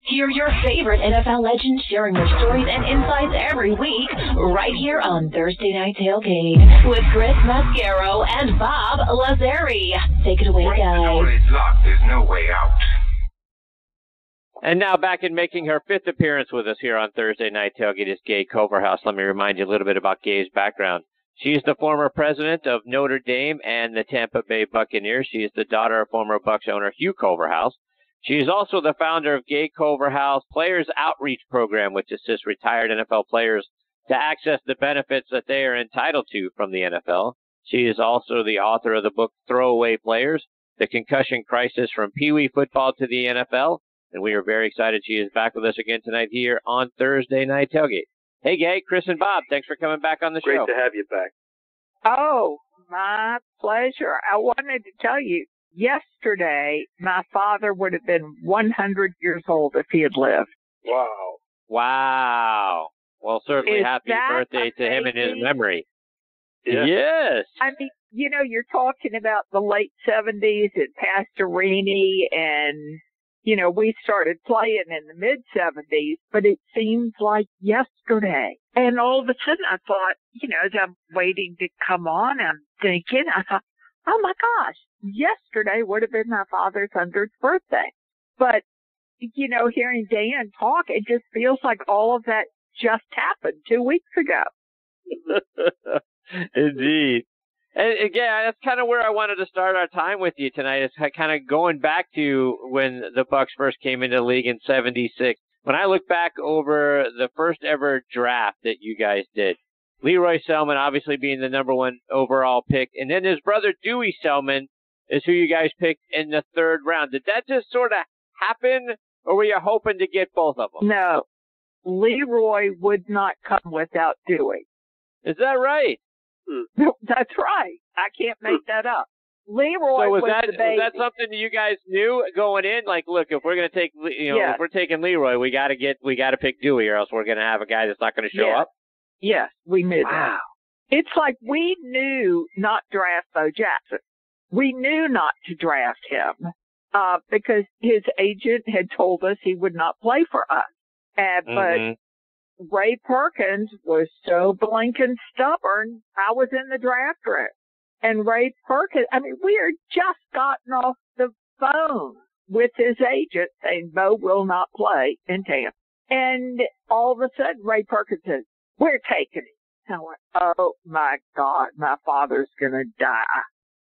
Hear your favorite NFL legends sharing their stories and insights every week right here on Thursday Night Tailgate with Chris Mascaro and Bob Lazari. Take it away, Once guys. the door is locked, there's no way out. And now back in making her fifth appearance with us here on Thursday Night Tailgate is Gay Culverhouse. Let me remind you a little bit about Gay's background. She's the former president of Notre Dame and the Tampa Bay Buccaneers. She is the daughter of former Bucs owner Hugh Culverhouse. She is also the founder of Gay Culverhouse Players Outreach Program, which assists retired NFL players to access the benefits that they are entitled to from the NFL. She is also the author of the book Throwaway Players, The Concussion Crisis from Pee Wee Football to the NFL. And we are very excited she is back with us again tonight here on Thursday Night Tailgate. Hey, Gay, Chris and Bob, thanks for coming back on the show. Great to have you back. Oh, my pleasure. I wanted to tell you, yesterday, my father would have been 100 years old if he had lived. Wow. Wow. Well, certainly Is happy that birthday to him in his amazing? memory. Yeah. Yes. I mean, you know, you're talking about the late 70s and Pastorini, and, you know, we started playing in the mid-70s, but it seems like yesterday. And all of a sudden I thought, you know, as I'm waiting to come on, I'm thinking, I thought, oh my gosh, yesterday would have been my father's 100th birthday. But, you know, hearing Dan talk, it just feels like all of that just happened 2 weeks ago. Indeed. And again, that's kind of where I wanted to start our time with you tonight, is kind of going back to when the Bucs first came into the league in '76. When I look back over the first ever draft that you guys did, Lee Roy Selmon obviously being the number one overall pick, and then his brother Dewey Selmon is who you guys picked in the third round. Did that just sort of happen, or were you hoping to get both of them? No, Leroy would not come without Dewey. Is that right? That's right. I can't make that up. Leroy So was was the baby. that something that you guys knew going in? Like, look, if we're going to take, Yes. if we're taking Leroy, we got to pick Dewey, or else we're going to have a guy that's not going to show Yes. up. Yes, we knew Wow. that. It's like we knew not to draft Bo Jackson. We knew not to draft him because his agent had told us he would not play for us. But Ray Perkins was so blinking stubborn, I was in the draft room. And Ray Perkins, I mean, we had just gotten off the phone with his agent saying Bo will not play in Tampa. And all of a sudden, Ray Perkins says, we're taking him. And I went, oh my God, my father's going to die.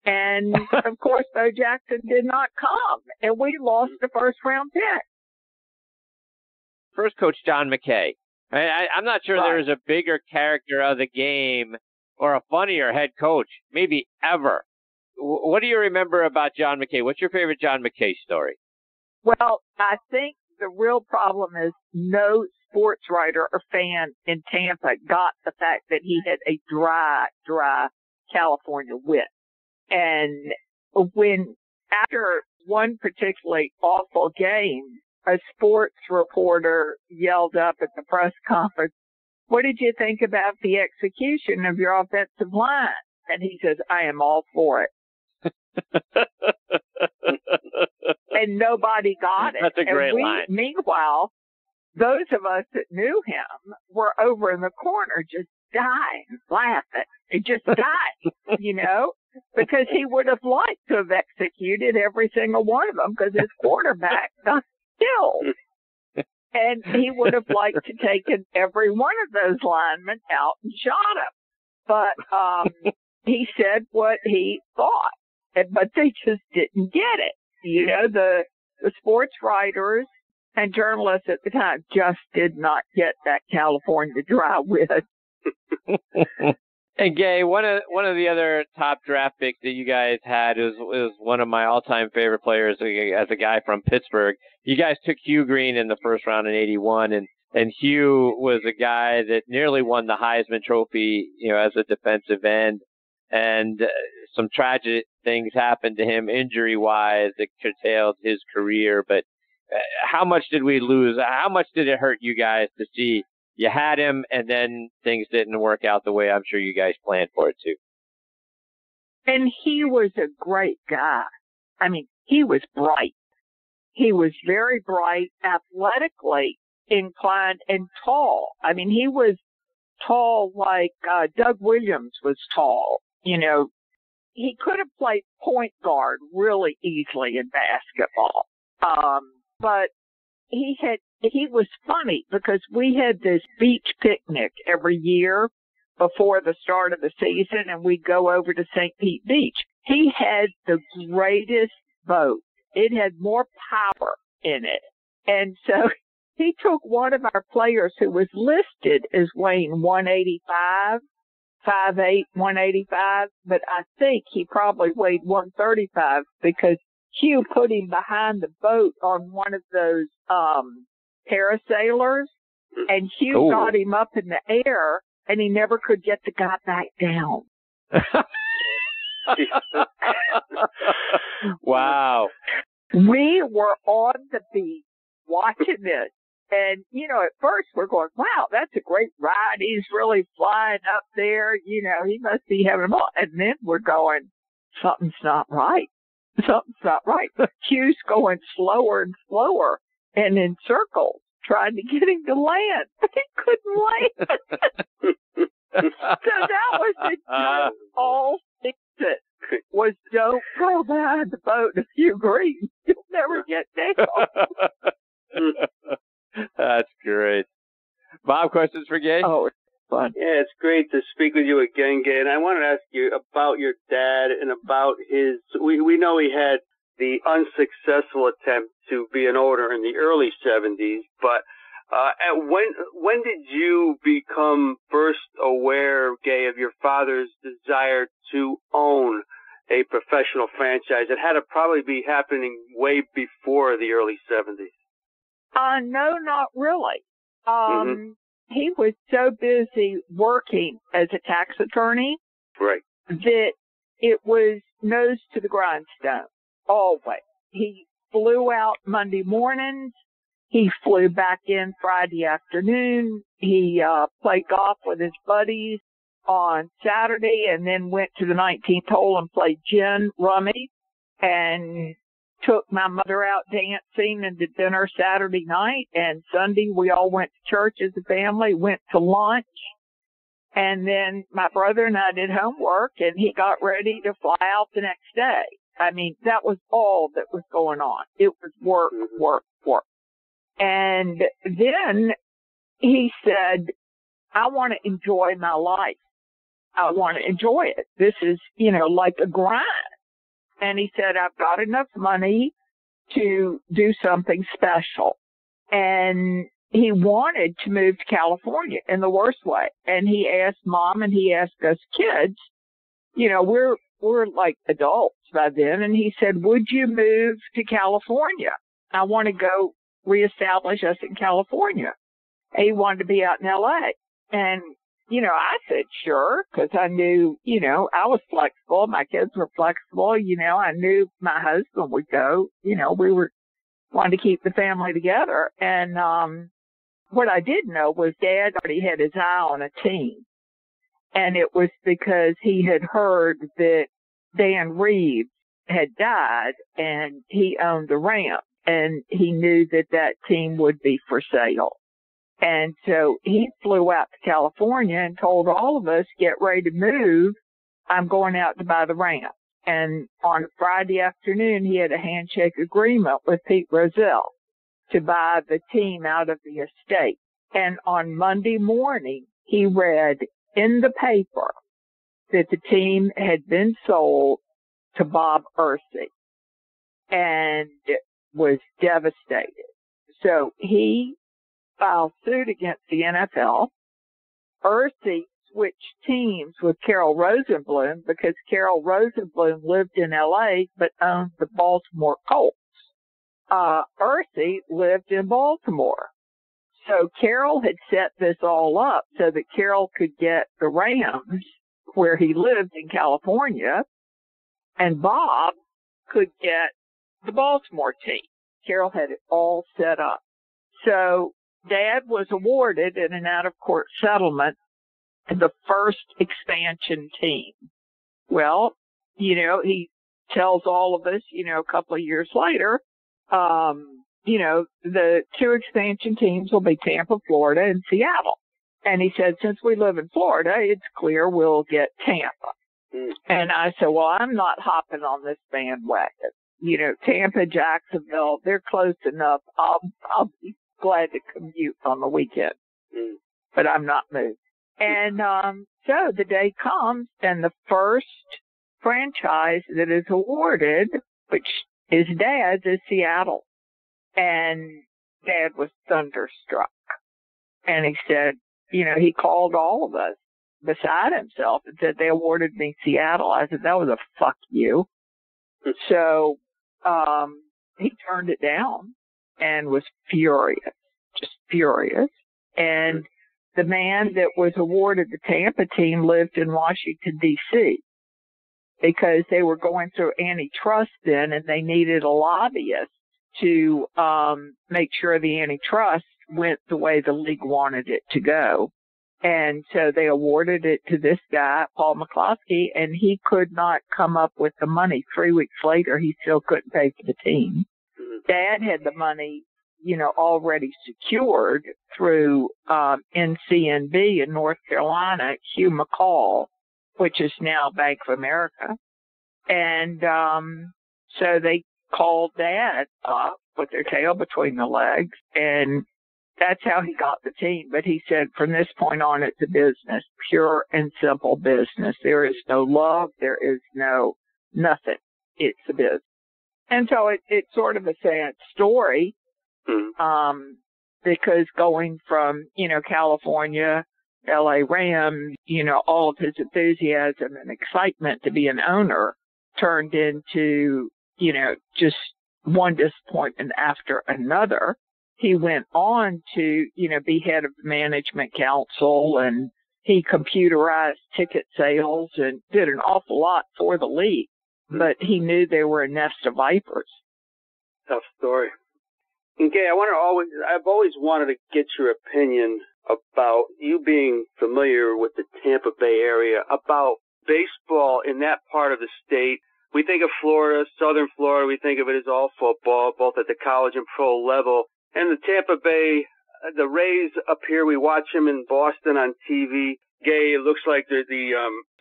And of course, Bo Jackson did not come, and we lost the first round pick. First coach John McKay. I'm not sure there's a bigger character of the game or a funnier head coach, maybe ever. What do you remember about John McKay? What's your favorite John McKay story? Well, I think the real problem is no sports writer or fan in Tampa got the fact that he had a dry California wit. And when, after one particularly awful game, a sports reporter yelled up at the press conference, what did you think about the execution of your offensive line? And he says, I am all for it. And nobody got it. That's a great line. Meanwhile, those of us that knew him were over in the corner just dying, laughing. It just died, you know, because he would have liked to have executed every single one of them because his quarterback got killed. And he would have liked to taken every one of those linemen out and shot him. But he said what he thought, but they just didn't get it. You know, the sports writers and journalists at the time just did not get that California dry wit. And Gay, one of the other top draft picks that you guys had was one of my all-time favorite players as a guy from Pittsburgh. You guys took Hugh Green in the first round in '81, and Hugh was a guy that nearly won the Heisman Trophy, you know, as a defensive end. And some tragic things happened to him injury-wise that curtailed his career. But how much did we lose? How much did it hurt you guys to see you had him and then things didn't work out the way I'm sure you guys planned for it to? And he was a great guy. I mean, he was bright. He was very bright, athletically inclined, and tall. I mean, he was tall like Doug Williams was tall. You know, he could have played point guard really easily in basketball. But he was funny because we had this beach picnic every year before the start of the season, and we'd go over to St. Pete Beach. He had the greatest boat. It had more power in it. And so he took one of our players who was listed as weighing 185, 5'8", 185, but I think he probably weighed 135 because Hugh put him behind the boat on one of those parasailers, and Hugh got him up in the air, and he never could get the guy back down. Wow. We were on the beach watching this. And, you know, at first we're going, wow, that's a great ride. He's really flying up there. You know, he must be having a ball. And then we're going, something's not right. Something's not right. Hugh's going slower and slower and in circles, trying to get him to land. He couldn't land. So that was the joke all season, was don't go behind the boat of Hugh Green. You'll never get down. That's great. Bob, questions for Gay? Oh, it's fun. Yeah, it's great to speak with you again, Gay. And I wanted to ask you about your dad and about his, we know he had the unsuccessful attempt to be an owner in the early 70s, but when did you become first aware, Gay, of your father's desire to own a professional franchise? It had to probably be happening way before the early 70s. No, not really. He was so busy working as a tax attorney, right, that it was nose to the grindstone, always. He flew out Monday mornings. He flew back in Friday afternoon. He played golf with his buddies on Saturday and then went to the 19th hole and played gin rummy and took my mother out dancing and did dinner Saturday night. And Sunday we all went to church as a family, went to lunch. And then my brother and I did homework and he got ready to fly out the next day. I mean, that was all that was going on. It was work, work, work. And then he said, I want to enjoy my life. I want to enjoy it. This is, you know, like a grind. And he said, I've got enough money to do something special. And he wanted to move to California in the worst way. And he asked Mom and he asked us kids, you know, we're like adults by then. And he said, would you move to California? I want to go reestablish us in California. And he wanted to be out in L.A. And, you know, I said, sure, because I knew, you know, I was flexible. My kids were flexible. You know, I knew my husband would go. You know, we were wanting to keep the family together. And what I did know was Dad already had his eye on a team. And it was because he had heard that Dan Reeves had died and he owned the Rams. And he knew that that team would be for sale. And so he flew out to California and told all of us, get ready to move. I'm going out to buy the Rams. And on Friday afternoon, he had a handshake agreement with Pete Rozelle to buy the team out of the estate. And on Monday morning, he read in the paper that the team had been sold to Bob Ursey and was devastated. So he filed suit against the NFL. Ursey switched teams with Carol Rosenblum because Carol Rosenblum lived in L.A. but owned the Baltimore Colts. Ursey lived in Baltimore. So Carol had set this all up so that Carol could get the Rams where he lived in California, and Bob could get the Baltimore team. Carol had it all set up. So Dad was awarded in an out-of-court settlement the first expansion team. Well, you know, he tells all of us, you know, a couple of years later, the two expansion teams will be Tampa, Florida, and Seattle. And he said, since we live in Florida, it's clear we'll get Tampa. And I said, well, I'm not hopping on this bandwagon. Tampa, Jacksonville, they're close enough. I'll be glad to commute on the weekend, but I'm not moved. And so the day comes, and the first franchise that is awarded, which is Dad's, is Seattle. And Dad was thunderstruck. And he said, he called all of us beside himself and said, they awarded me Seattle. I said, that was a fuck you. So he turned it down and was furious, just furious. And the man that was awarded the Tampa team lived in Washington, D.C., because they were going through antitrust then, and they needed a lobbyist to make sure the antitrust went the way the league wanted it to go. And so they awarded it to this guy, Paul McCloskey, and he could not come up with the money. 3 weeks later, he still couldn't pay for the team. Dad had the money, already secured through NCNB in North Carolina, Hugh McCall, which is now Bank of America. And so they called Dad up with their tail between the legs, and that's how he got the team. But he said, from this point on, it's a business, pure and simple business. There is no love. There is no nothing. It's a business. And so it's sort of a sad story, because going from, California, LA Rams, all of his enthusiasm and excitement to be an owner turned into, just one disappointment after another. He went on to, be head of the management council, and he computerized ticket sales and did an awful lot for the league. But he knew they were a nest of vipers. Tough story. And Gay, I've always wanted to get your opinion about you being familiar with the Tampa Bay area, about baseball in that part of the state. We think of Florida, Southern Florida, we think of it as all football, both at the college and pro level. And the Tampa Bay, the Rays up here, we watch them in Boston on TV. Gay, it looks like there's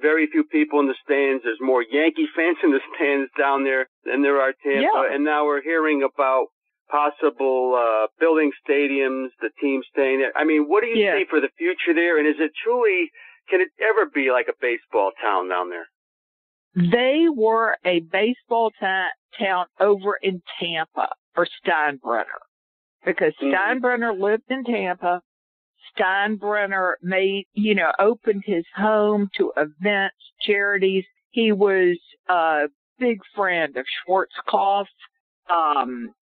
very few people in the stands. There's more Yankee fans in the stands down there than there are Tampa. Yeah. And now we're hearing about possible building stadiums, the team staying there. I mean, what do you see for the future there? And can it ever be like a baseball town down there? They were a baseball town over in Tampa for Steinbrenner, because Steinbrenner lived in Tampa. Steinbrenner opened his home to events, charities. He was a big friend of Schwarzkopf.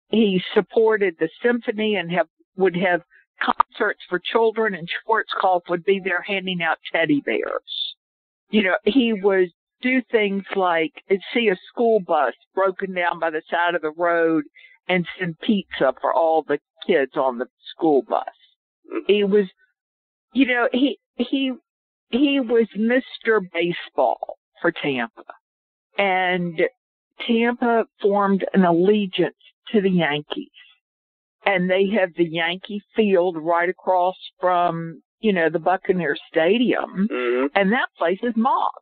He supported the symphony and would have concerts for children, and Schwarzkopf would be there handing out teddy bears. He would do things like see a school bus broken down by the side of the road and send pizza for all the kids on the school bus. He was, he was Mr. Baseball for Tampa. And Tampa formed an allegiance to the Yankees. And they have the Yankee Field right across from, the Buccaneer Stadium. And that place is mob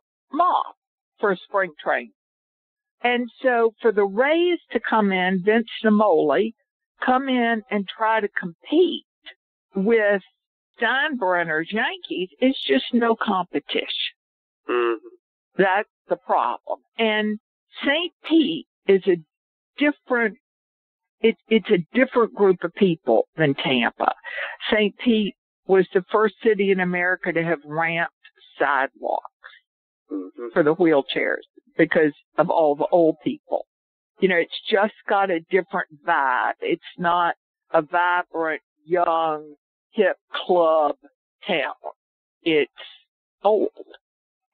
for spring training. And so for the Rays to come in, Vince Namoli, come in and try to compete with Steinbrenner's Yankees, is just no competition. That's the problem. And St. Pete is a different, it's a different group of people than Tampa. St. Pete was the first city in America to have ramped sidewalks for the wheelchairs because of all the old people. It's just got a different vibe. It's not a vibrant, young, hip club town. It's old,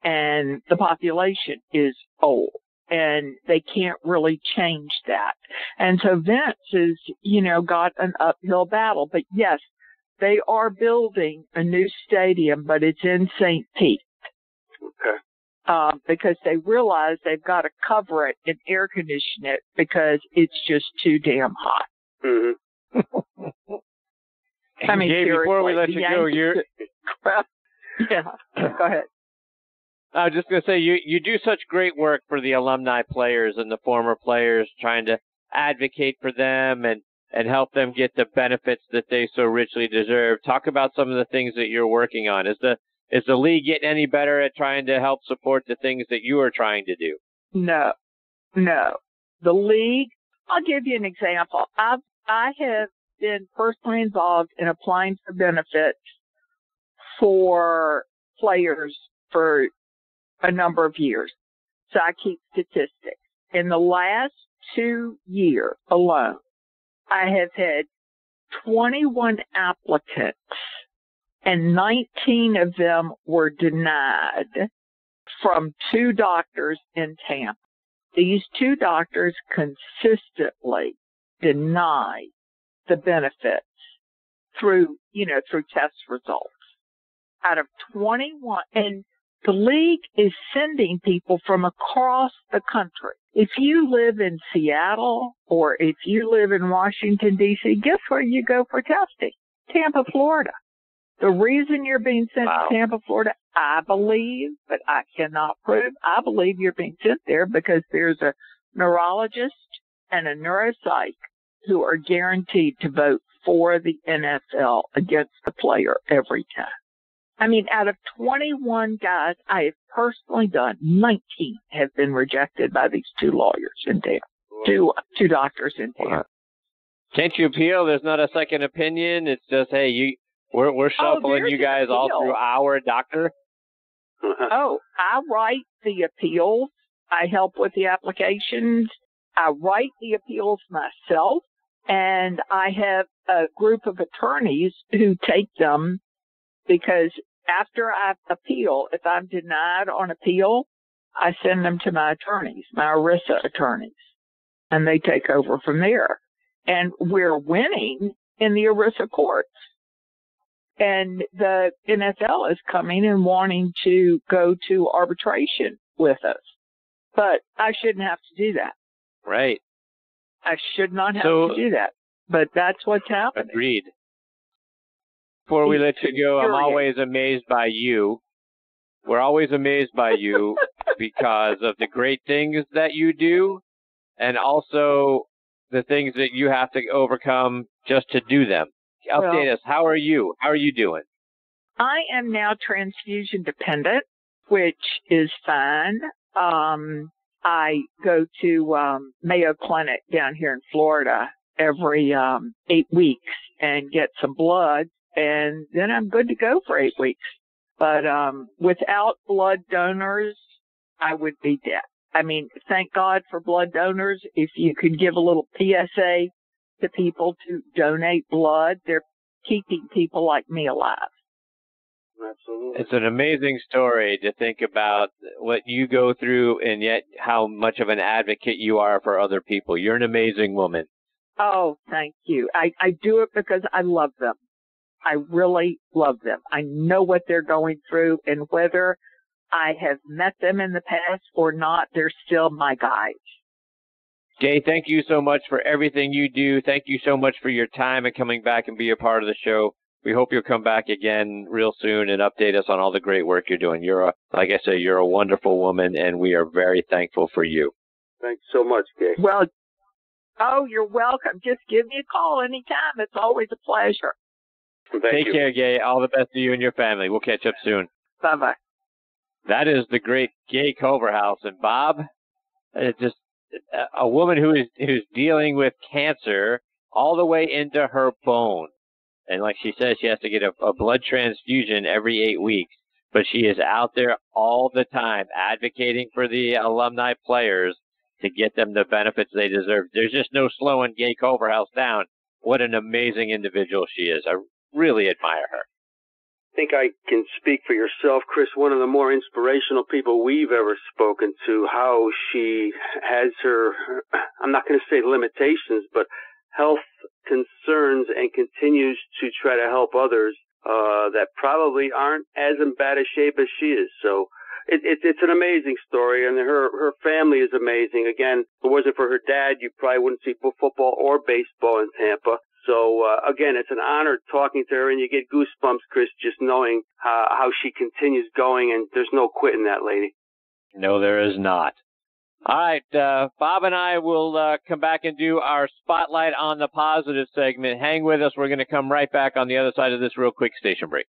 and the population is old, and they can't really change that. And so Vince has, got an uphill battle. But yes, they are building a new stadium, but it's in St. Pete. Okay. because they realize they've got to cover it and air condition it because it's just too damn hot. Mm-hmm. I mean, Gabe, before we let you go, yeah, go ahead. I was just going to say, you do such great work for the alumni players and the former players, trying to advocate for them and help them get the benefits that they so richly deserve. Talk about some of the things that you're working on. Is the league getting any better at trying to help support the things that you are trying to do? No. The league, I'll give you an example. I have been personally involved in applying for benefits for players for a number of years. So I keep statistics. In the last 2 years alone, I have had 21 applicants, and 19 of them were denied from 2 doctors in Tampa. These 2 doctors consistently denied the benefits through test results. Out of 21, and the league is sending people from across the country. If you live in Seattle or if you live in Washington, D.C., guess where you go for testing? Tampa, Florida. The reason you're being sent to Tampa, Florida, I believe, but I cannot prove, I believe you're being sent there because there's a neurologist and a neuropsych who are guaranteed to vote for the NFL against the player every time. I mean, out of 21 guys I have personally done, 19 have been rejected by these 2 lawyers in Tampa, two doctors in Tampa. Can't you appeal? There's not a second opinion. It's just, hey, we're shuffling you guys all through our doctor. Oh, I write the appeals. I help with the applications. I write the appeals myself, and I have a group of attorneys who take them. Because after I appeal, if I'm denied on appeal, I send them to my attorneys, my ERISA attorneys, and they take over from there. And we're winning in the ERISA courts. And the NFL is coming and wanting to go to arbitration with us. But I shouldn't have to do that. Right. I should not have to do that. But that's what's happening. Agreed. Before we let you go, I'm always amazed by you. We're always amazed by you because of the great things that you do and also the things that you have to overcome just to do them. Update us. How are you? How are you doing? I am now transfusion dependent, which is fine. I go to Mayo Clinic down here in Florida every 8 weeks and get some blood. And then I'm good to go for 8 weeks. But without blood donors, I would be dead. I mean, thank God for blood donors. If you could give a little PSA to people to donate blood, they're keeping people like me alive. Absolutely. It's an amazing story to think about what you go through and yet how much of an advocate you are for other people. You're an amazing woman. Oh, thank you. I do it because I love them. I really love them. I know what they're going through, and whether I have met them in the past or not, they're still my guys. Jay, thank you so much for everything you do. Thank you so much for your time and coming back and be a part of the show. We hope you'll come back again real soon and update us on all the great work you're doing. Like I say, you're a wonderful woman, and we are very thankful for you. Thanks so much, Gay. Well, you're welcome. Just give me a call anytime. It's always a pleasure. Take care, Gay. All the best to you and your family. We'll catch up soon. Bye-bye. That is the great Gay Culverhouse. And Bob, just a woman who's dealing with cancer all the way into her bone. And like she says, she has to get a blood transfusion every 8 weeks. But she is out there all the time advocating for the alumni players to get them the benefits they deserve. There's just no slowing Gay Culverhouse down. What an amazing individual she is. I really admire her. I think I can speak for yourself, Chris, one of the more inspirational people we've ever spoken to, how she has her, I'm not going to say limitations, but health concerns and continues to try to help others that probably aren't as in bad a shape as she is. So it's an amazing story, and her family is amazing. Again, if it wasn't for her dad, you probably wouldn't see football or baseball in Tampa. So, again, it's an honor talking to her, and you get goosebumps, Chris, just knowing how she continues going, and there's no quitting that lady. No, there is not. All right, Bob and I will come back and do our Spotlight on the Positive segment. Hang with us. We're going to come right back on the other side of this real quick station break.